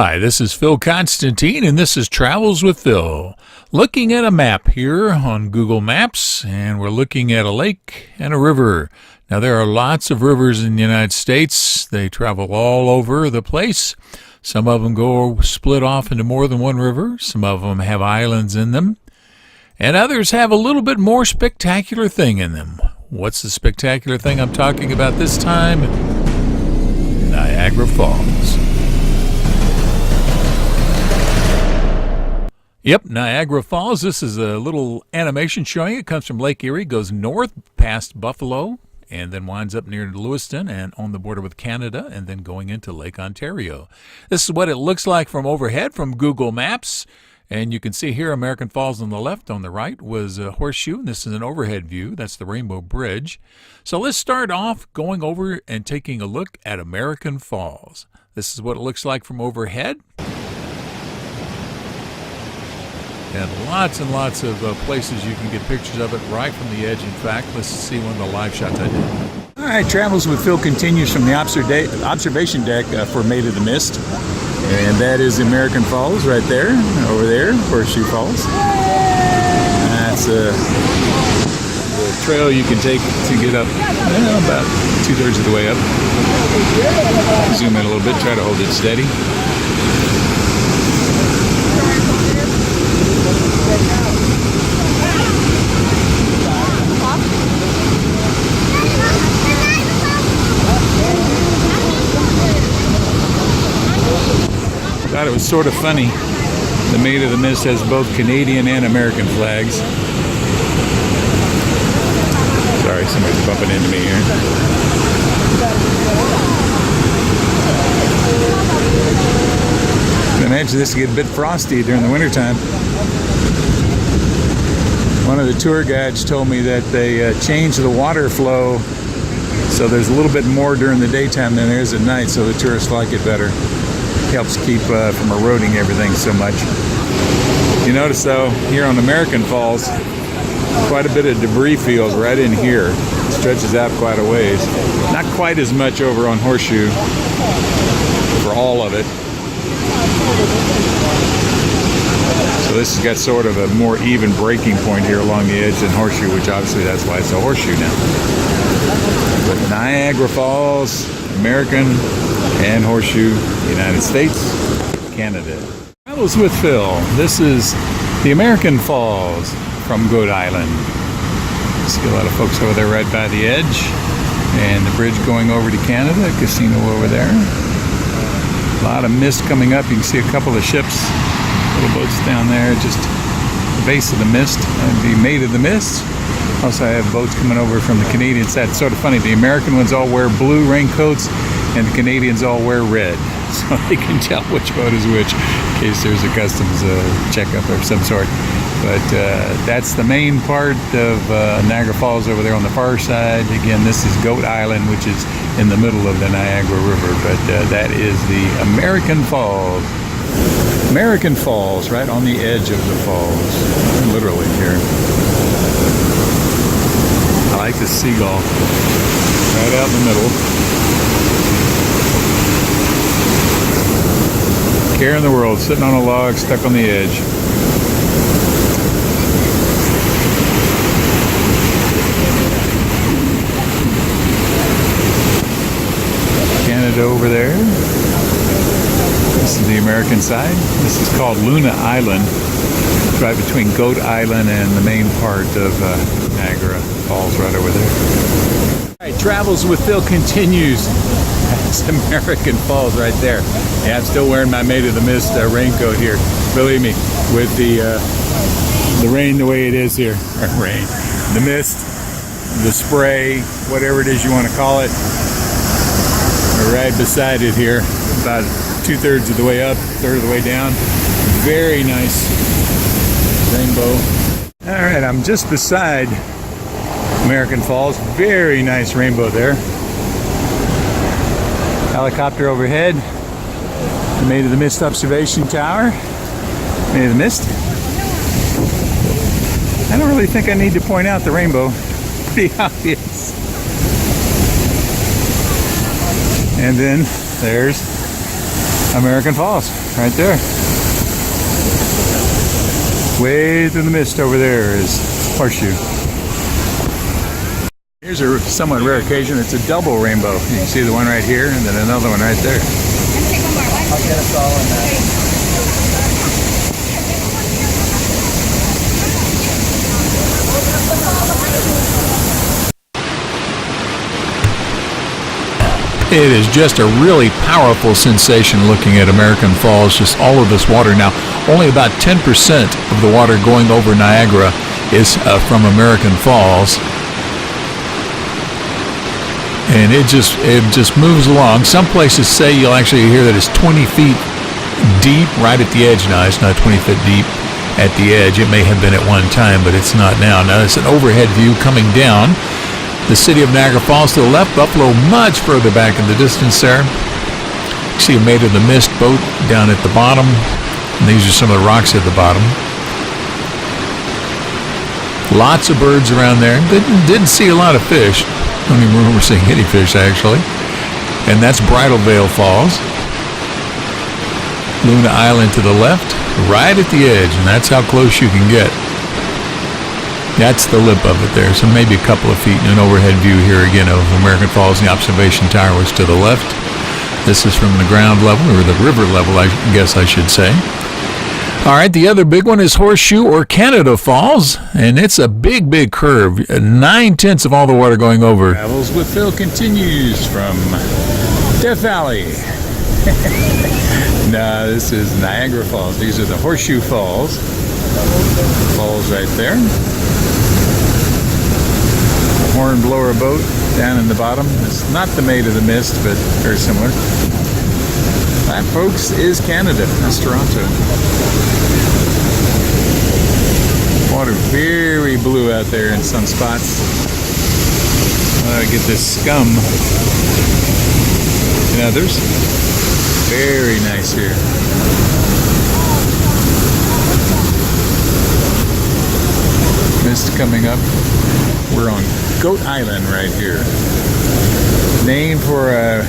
Hi, this is Phil Constantine, and this is Travels with Phil. Looking at a map here on Google Maps, and we're looking at a lake and a river. Now, there are lots of rivers in the United States. They travel all over the place. Some of them go split off into more than one river. Some of them have islands in them. And others have a little bit more spectacular thing in them. What's the spectacular thing I'm talking about this time? Niagara Falls. Yep, Niagara Falls. This is a little animation showing it. It comes from Lake Erie, goes north past Buffalo, and then winds up near Lewiston and on the border with Canada, and then going into Lake Ontario. This is what it looks like from overhead from Google Maps. And you can see here American Falls on the left. On the right was Horseshoe. And this is an overhead view. That's the Rainbow Bridge. So let's start off going over and taking a look at American Falls. This is what it looks like from overhead. And lots of places you can get pictures of it right from the edge. In fact, let's see one of the live shots I did. All right, Travels with Phil continues from the observation deck for Maid of the Mist. And that is American Falls right there, over there, Horseshoe Falls. That's the trail you can take to get up about 2/3 of the way up. Zoom in a little bit, try to hold it steady. I thought it was sort of funny. The Maid of the Mist has both Canadian and American flags. Sorry, somebody's bumping into me here. I imagine this will get a bit frosty during the wintertime. One of the tour guides told me that they changed the water flow so there's a little bit more during the daytime than there is at night, so the tourists like it better. Helps keep from eroding everything so much. You notice though, here on American Falls, quite a bit of debris field right in here. It stretches out quite a ways. Not quite as much over on Horseshoe for all of it. So this has got sort of a more even breaking point here along the edge than Horseshoe, which obviously that's why it's a horseshoe now. But Niagara Falls, American and Horseshoe, United States, Canada. Travels with Phil. This is the American Falls from Goat Island. See a lot of folks over there right by the edge. And the bridge going over to Canada, casino over there. A lot of mist coming up. You can see a couple of ships, little boats down there, just the base of the mist, and the Maid of the Mist. Also, I have boats coming over from the Canadian side. It's sort of funny. The American ones all wear blue raincoats, and the Canadians all wear red, so they can tell which boat is which in case there's a customs checkup of some sort. But that's the main part of Niagara Falls over there on the far side. Again, this is Goat Island, which is in the middle of the Niagara River, but that is the American Falls. American Falls, right on the edge of the falls, literally here. I like the seagull right out in the middle. Care in the world, sitting on a log, stuck on the edge. Canada over there. This is the American side. This is called Luna Island. It's right between Goat Island and the main part of Niagara Falls right over there. All right, Travels with Phil continues. That's American Falls right there. Yeah, I'm still wearing my Maid of the Mist raincoat here. Believe me, with the rain the way it is here, or rain, the mist, the spray, whatever it is you want to call it, we're right beside it here, about 2/3 of the way up, 1/3 of the way down. Very nice rainbow. All right, I'm just beside American Falls. Very nice rainbow there. Helicopter overhead. The Maid of the Mist observation tower. Maid of the Mist. I don't really think I need to point out the rainbow. Pretty obvious. And then there's American Falls, right there. Way through the mist over there is Horseshoe. Here's a somewhat rare occasion. It's a double rainbow. You can see the one right here and then another one right there. I'll get us all in that. It is just a really powerful sensation looking at American Falls, just all of this water. Now, only about 10% of the water going over Niagara is from American Falls. And it just moves along. Some places say you'll actually hear that it's 20 feet deep right at the edge now. It's not 20 feet deep at the edge. It may have been at one time, but it's not now. Now, it's an overhead view coming down. The city of Niagara Falls to the left, Buffalo much further back in the distance there. You see a Maid of the Mist boat down at the bottom. And these are some of the rocks at the bottom. Lots of birds around there. Didn't see a lot of fish. I don't even remember seeing any fish, actually. And that's Bridal Veil Falls. Luna Island to the left, right at the edge, and that's how close you can get. That's the lip of it there, so maybe a couple of feet in an overhead view here again of American Falls. The observation tower was to the left. This is from the ground level, or the river level, I guess I should say. All right, the other big one is Horseshoe or Canada Falls, and it's a big, big curve. 9/10 of all the water going over. Travels with Phil continues from Death Valley. No, this is Niagara Falls. These are the Horseshoe Falls. Falls right there. Hornblower boat down in the bottom. It's not the Maid of the Mist, but very similar. That, folks, is Canada. That's Toronto. Water very blue out there in some spots. Get this scum in others. Very nice here. Mist coming up. We're on Goat Island right here. Named for a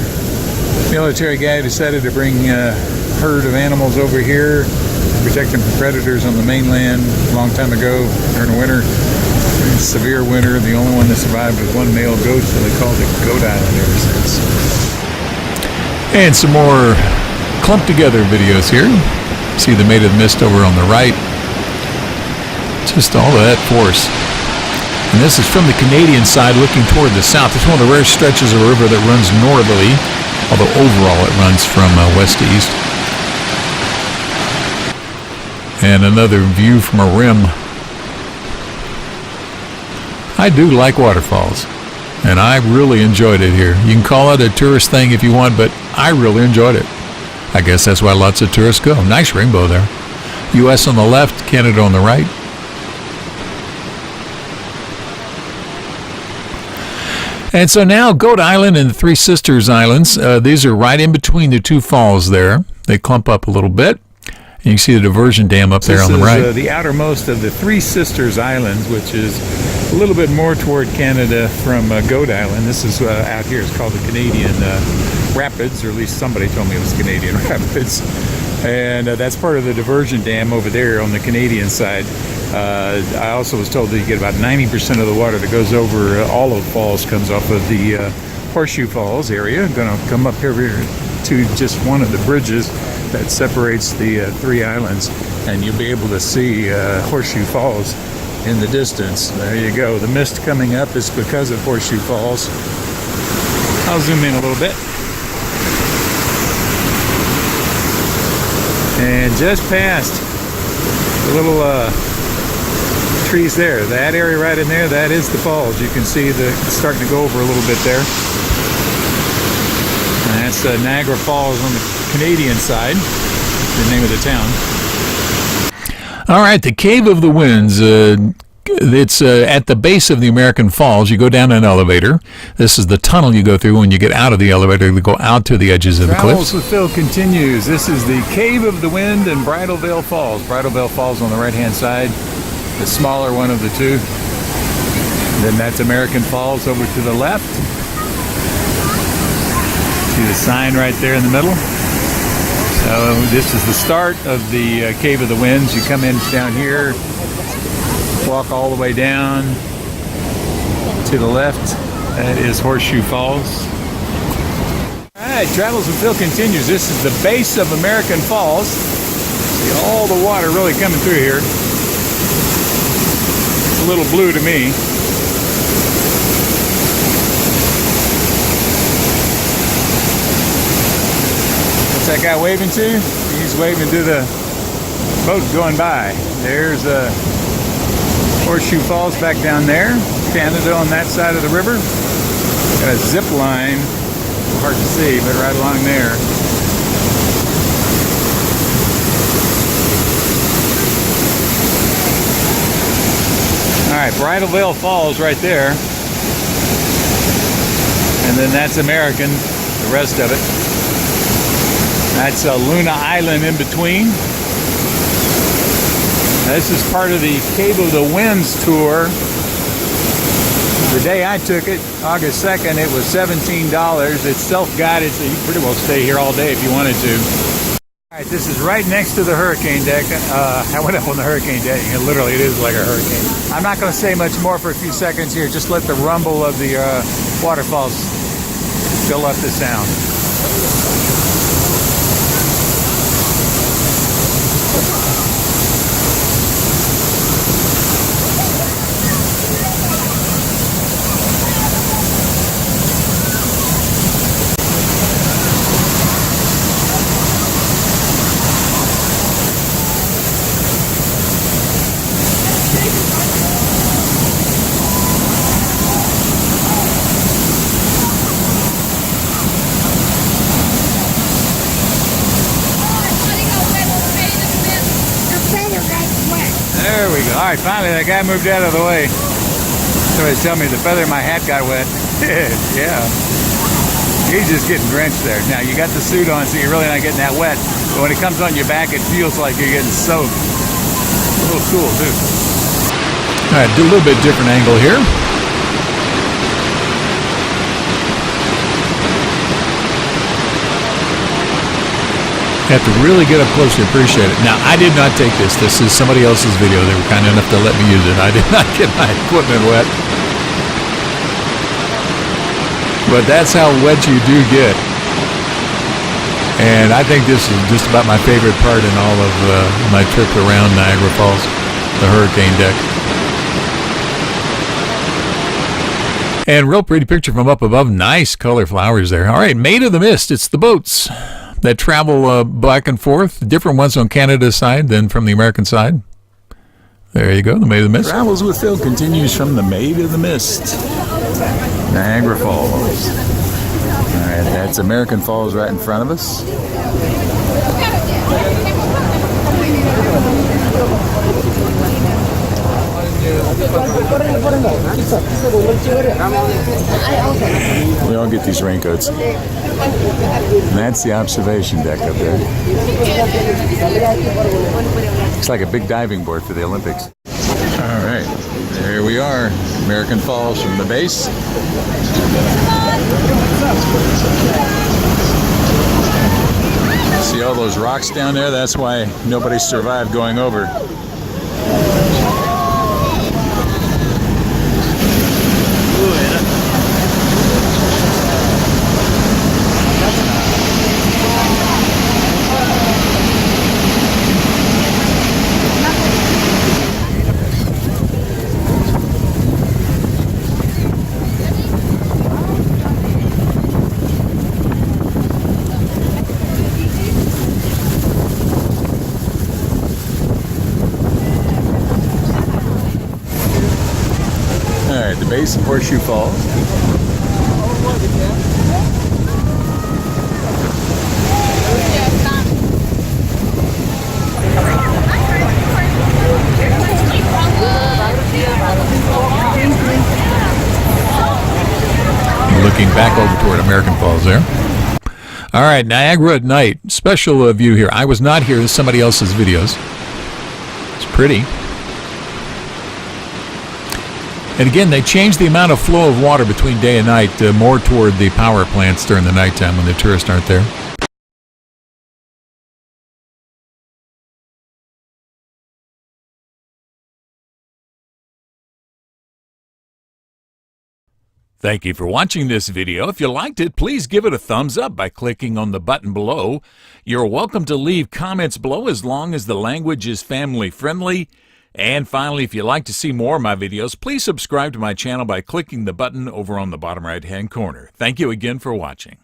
military guy who decided to bring a herd of animals over here, protect them from predators on the mainland a long time ago during the winter. Severe winter. The only one that survived was one male goat, so they called it Goat Island ever since. And some more clumped together videos here. See the Maid of the Mist over on the right. Just all of that force. And this is from the Canadian side looking toward the south. It's one of the rare stretches of a river that runs northerly, although overall it runs from west to east. And another view from a rim. I do like waterfalls, and I really enjoyed it here. You can call it a tourist thing if you want, but I really enjoyed it. I guess that's why lots of tourists go. Nice rainbow there. U.S. on the left, Canada on the right. And so now Goat Island and the Three Sisters Islands, these are right in between the two falls there. They clump up a little bit. And you can see the diversion dam up there on the right. This is the outermost of the Three Sisters Islands, which is a little bit more toward Canada from Goat Island. This is out here. It's called the Canadian Rapids, or at least somebody told me it was Canadian Rapids. And that's part of the diversion dam over there on the Canadian side. I also was told that you get about 90% of the water that goes over all of the falls comes off of the Horseshoe Falls area. I'm going to come up here to just one of the bridges that separates the three islands, and you'll be able to see Horseshoe Falls in the distance. There you go. The mist coming up is because of Horseshoe Falls. I'll zoom in a little bit. And just past the little trees there, that area right in there, that is the falls. You can see it's starting to go over a little bit there. And that's Niagara Falls on the Canadian side, the name of the town. All right, the Cave of the Winds. It's at the base of the American Falls. You go down an elevator. This is the tunnel you go through when you get out of the elevator. You go out to the edges of the cliffs. Travels with Phil continues. This is the Cave of the Wind and Bridal Veil Falls. Bridal Veil Falls on the right-hand side, the smaller one of the two. Then that's American Falls over to the left. See the sign right there in the middle? So this is the start of the Cave of the Winds. You come in down here, walk all the way down to the left. That is Horseshoe Falls. All right, Travels with Phil continues. This is the base of American Falls. See all the water really coming through here. It's a little blue to me. What's that guy waving to? He's waving to the boat going by. There's Horseshoe Falls back down there. Canada on that side of the river. Got a zip line. Hard to see, but right along there. All right, Bridalveil Falls right there. And then that's American, the rest of it. That's Luna Island in between. This is part of the Cave of the Winds tour. The day I took it, August 2nd, it was $17. It's self-guided, so you can pretty well stay here all day if you wanted to. All right, this is right next to the hurricane deck. I went up on the hurricane deck, and literally it is like a hurricane. I'm not going to say much more for a few seconds here. Just let the rumble of the waterfalls fill up the sound. There we go. All right, finally that guy moved out of the way. Somebody's telling me the feather in my hat got wet. Yeah. He's just getting drenched there. Now, you got the suit on, so you're really not getting that wet. But when it comes on your back, it feels like you're getting soaked. A little cool, too. All right, do a little bit different angle here. Have to really get up close to appreciate it. Now, I did not take this. This is somebody else's video. They were kind enough to let me use it. I did not get my equipment wet. But that's how wet you do get. And I think this is just about my favorite part in all of my trip around Niagara Falls, the hurricane deck. And real pretty picture from up above. Nice color flowers there. All right, Maid of the Mist. It's the boats that travel back and forth. Different ones on Canada's side than from the American side. There you go, the Maid of the Mist. Travels with Phil continues from the Maid of the Mist, Niagara Falls. All right, that's American Falls right in front of us. We all get these raincoats. And that's the observation deck up there. Looks like a big diving board for the Olympics. All right, there we are, American Falls from the base. See all those rocks down there? That's why nobody survived going over. The base of Horseshoe Falls. Looking back over toward American Falls there. All right, Niagara at night. Special view here. I was not here. This is somebody else's videos. It's pretty. And again, they changed the amount of flow of water between day and night more toward the power plants during the nighttime when the tourists aren't there. Thank you for watching this video. If you liked it, please give it a thumbs up by clicking on the button below. You're welcome to leave comments below as long as the language is family friendly. And finally, if you'd like to see more of my videos, please subscribe to my channel by clicking the button over on the bottom right-hand corner. Thank you again for watching.